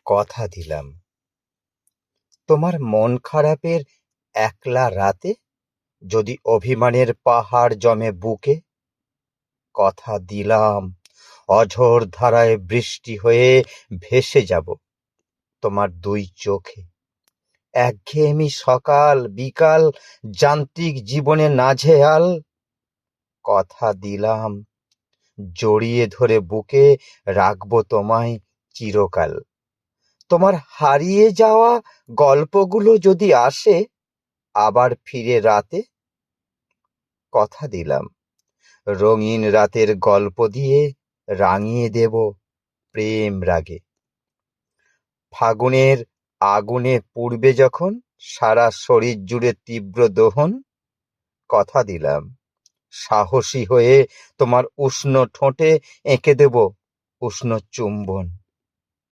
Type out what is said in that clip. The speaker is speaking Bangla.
কথা দিলাম তোমার মন খারাপের একলা রাতে যদি অভিমানের পাহাড় জমে বুকে, কথা দিলাম অঝোর ধারায় বৃষ্টি হয়ে ভেসে যাব তোমার দুই চোখে। একঘেয়েমি সকাল বিকাল যান্ত্রিক জীবনে নাজেহাল, কথা দিলাম জড়িয়ে ধরে বুকে রাখবো তোমায় চিরকাল। তোমার হারিয়ে যাওয়া গল্পগুলো যদি আসে আবার ফিরে রাতে, কথা দিলাম রঙিন রাতের গল্প দিয়ে রাঙিয়ে দেব প্রেম রাগে। ফাগুনের আগুনে পুড়বে যখন সারা শরীর জুড়ে তীব্র দহন, কথা দিলাম সাহসী হয়ে তোমার উষ্ণ ঠোঁটে এঁকে দেব উষ্ণ চুম্বন।